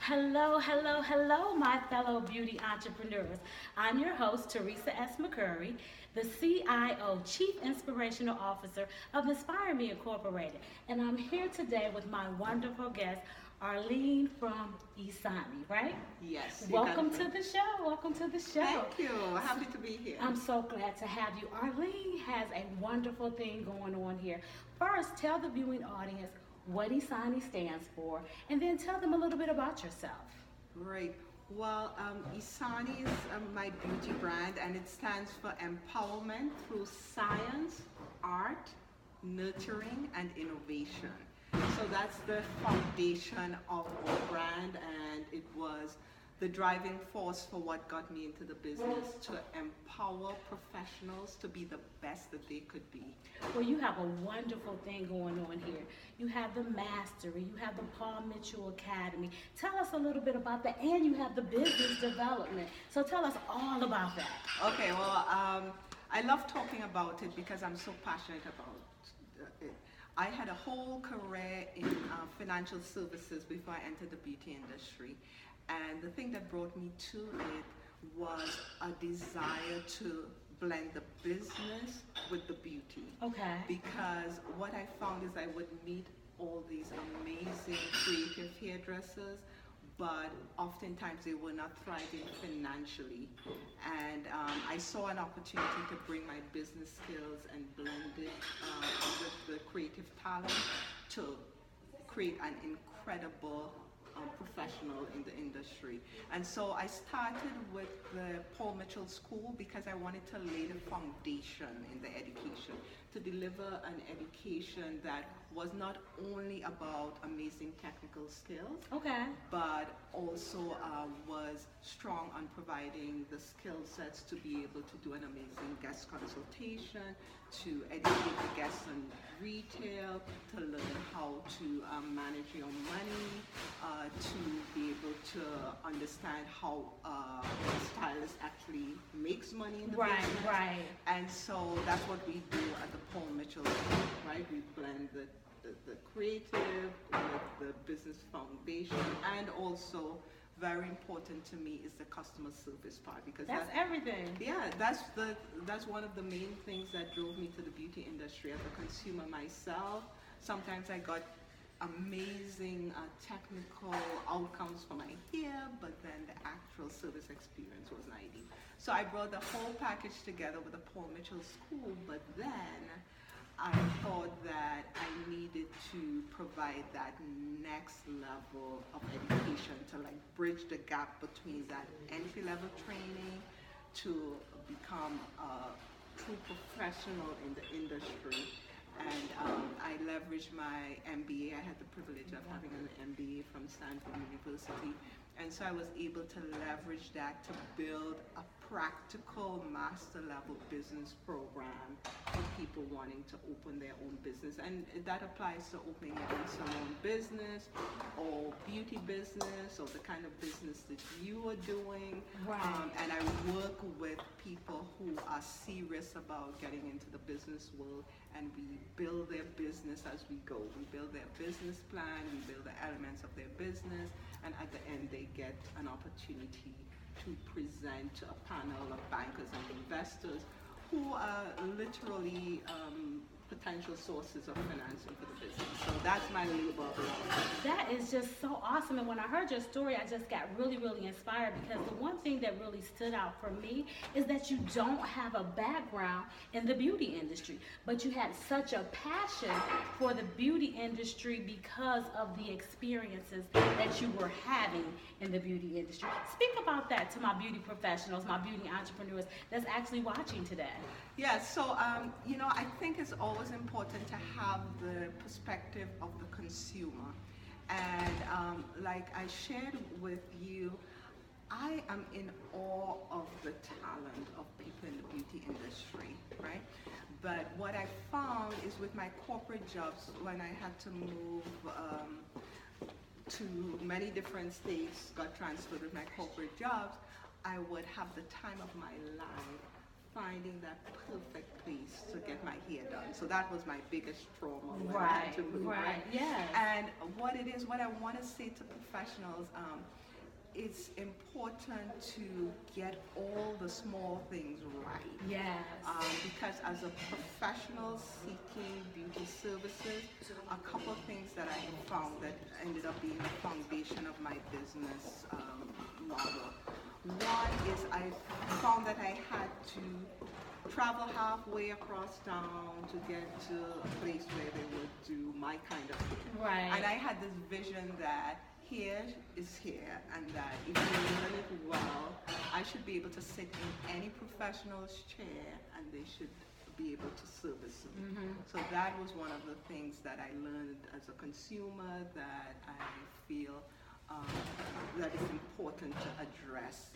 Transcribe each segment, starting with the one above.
Hello, hello, hello, my fellow beauty entrepreneurs. I'm your host, Teresa S. McCurry, the CIO, Chief Inspirational Officer of Inspire Me Incorporated. And I'm here today with my wonderful guest, Arlene from ESANI, right? Yes, you got Welcome it. to the show. Welcome to the show. Thank you. Happy to be here. I'm so glad to have you. Arlene has a wonderful thing going on here. First, tell the viewing audience what ESANI stands for, and then tell them a little bit about yourself. Great. Well, ESANI is my beauty brand, and it stands for Empowerment Through Science, Art, Nurturing, and Innovation. So that's the foundation of our brand, and it was the driving force for what got me into the business to empower professionals to be the best that they could be. Well, you have a wonderful thing going on here. You have the Mastery, you have the Paul Mitchell Academy. Tell us a little bit about that, and you have the business development. So tell us all about that. Okay, well, I love talking about it because I'm so passionate about it. I had a whole career in financial services before I entered the beauty industry. And the thing that brought me to it was a desire to blend the business with the beauty. Okay. Because what I found is I would meet all these amazing creative hairdressers, but oftentimes they were not thriving financially. And I saw an opportunity to bring my business skills and blend it with the creative talent to create an incredible professional in the industry. And so I started with the Paul Mitchell School because I wanted to lay the foundation in the education, to deliver an education that was not only about amazing technical skills, Okay. but also was strong on providing the skill sets to be able to do an amazing guest consultation, to educate the guests on retail, to learn how to manage your money, to be able to understand how a stylist actually makes money in the Right, business. right. And so that's what we do at the Paul Mitchell School, right? We blend the creative with the business foundation, and also very important to me is the customer service part, because That's everything. yeah, that's one of the main things that drove me to the beauty industry. As a consumer myself, sometimes I got amazing technical outcomes for my hair, but then the actual service experience was not ideal. So I brought the whole package together with the Paul Mitchell School, but then I thought that I needed to provide that next level of education to like bridge the gap between that entry level training to become a true professional in the industry. And I leveraged my MBA. I had the privilege of having an MBA from Stanford University. And so I was able to leverage that to build a practical master level business program for people wanting to open their own business. And that applies to opening your own salon business or beauty business or the kind of business that you are doing. Right. And I work with people who are serious about getting into the business world, and we build their business as we go. We build their business plan, we build the elements of their business, and at the end they get an opportunity to present to a panel of bankers and investors who are literally potential sources of financing for the business. So that's my labor of love. That is just so awesome. And when I heard your story, I just got really, really inspired, because the one thing that really stood out for me is that you don't have a background in the beauty industry, but you had such a passion for the beauty industry because of the experiences that you were having in the beauty industry. Speak about that to my beauty professionals, my beauty entrepreneurs that's actually watching today. Yeah, so I think it's always important to have the perspective of the consumer. And like I shared with you, I am in awe of the talent of people in the beauty industry, right? But what I found is with my corporate jobs, when I had to move to many different states, got transferred with my corporate jobs, I would have the time of my life finding that perfect place to get my hair done. So that was my biggest trauma when I Right, had to move. right, yes. And what it is, what I want to say to professionals, it's important to get all the small things right. Yes. Because as a professional seeking beauty services, a couple of things that I have found that ended up being the foundation of my business model. One is I found that I had to travel halfway across town to get to a place where they would do my kind of hair. Right. And I had this vision that here is here, and that if you learn it well, I should be able to sit in any professional's chair and they should be able to service me. So that was one of the things that I learned as a consumer that I feel that is important to address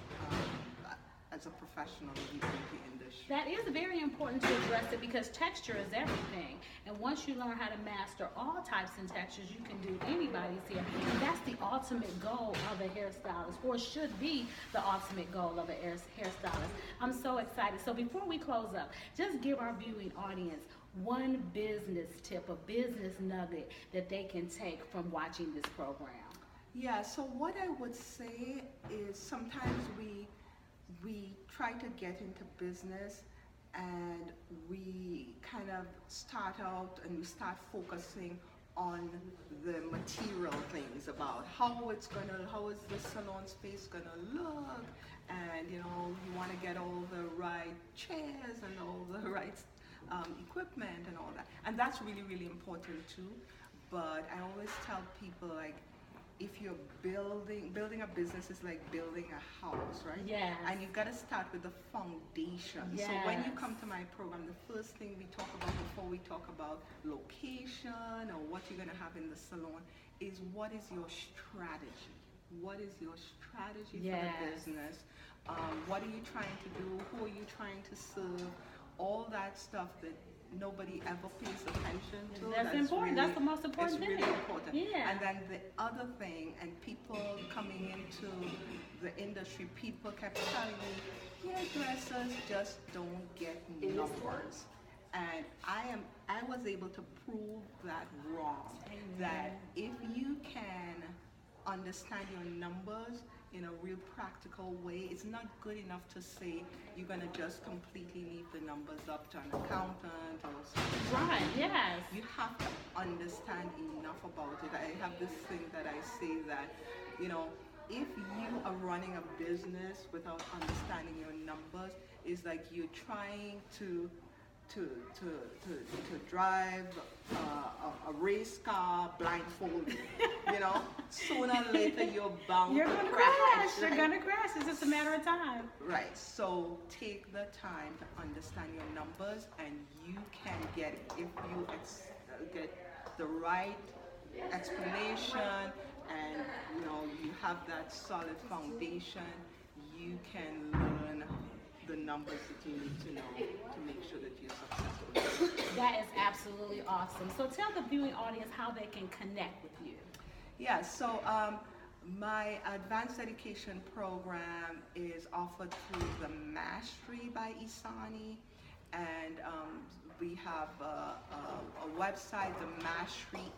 as a professional in the beauty industry. That is very important to address it because texture is everything. And once you learn how to master all types and textures, you can do anybody's hair. And that's the ultimate goal of a hairstylist, or should be the ultimate goal of a hairstylist. I'm so excited. So before we close up, just give our viewing audience one business tip, a business nugget that they can take from watching this program. Yeah, so what I would say is sometimes we try to get into business and we kind of start out and we start focusing on the material things about how is the salon space gonna look, and you want to get all the right chairs and all the right equipment and all that, and that's really, really important too. But I always tell people, like, if you're building a business is like building a house, right? Yes. And you've got to start with the foundation. Yes. So when you come to my program, the first thing we talk about before we talk about location or what you're going to have in the salon is what is your strategy? What is your strategy for the business? What are you trying to do? Who are you trying to serve? All that stuff that nobody ever pays attention to. That's important. That's the most important thing. It's really important. Yeah. And then the other thing, and people coming into the industry, people kept telling me, hairdressers just don't get numbers. And I was able to prove that wrong. That if you can understand your numbers in a real practical way, it's not good enough to say you're going to just completely leave the numbers up to an accountant or something. Right, yes. You have to understand enough about it. I have this thing that I say that, if you are running a business without understanding your numbers, it's like you're trying to drive a race car blindfolded. Sooner or later you're bound You're to gonna crash. crash. Right? You're gonna crash. It's just a matter of time. Right. So take the time to understand your numbers, and you can get it if you get the right explanation, and you have that solid foundation. You can learn the numbers that you need to know to make sure that you're successful. That is absolutely awesome. So tell the viewing audience how they can connect with you. Yeah, so my advanced education program is offered through the Mastery by ESANI, and we have a website,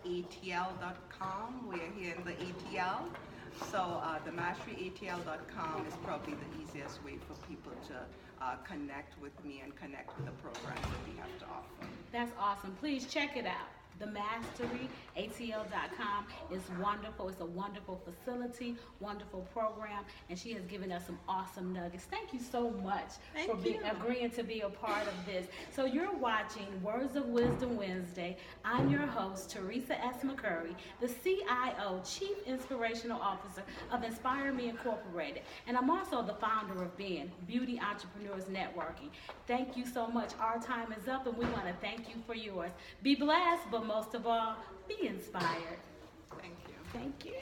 themasteryatl.com. We're here in the ATL. So themasteryatl.com is probably the easiest way for people to connect with me and connect with the programs that we have to offer. That's awesome. Please check it out. TheMasteryATL.com is wonderful. It's a wonderful facility, wonderful program, and she has given us some awesome nuggets. Thank you so much for agreeing to be a part of this. So you're watching Words of Wisdom Wednesday. I'm your host, Teresa S. McCurry, the CIO, Chief Inspirational Officer of Inspire Me Incorporated, and I'm also the founder of BIZ, Beauty Entrepreneurs Networking. Thank you so much. Our time is up, and we want to thank you for yours. Be blessed, but most of all, be inspired. Thank you. Thank you.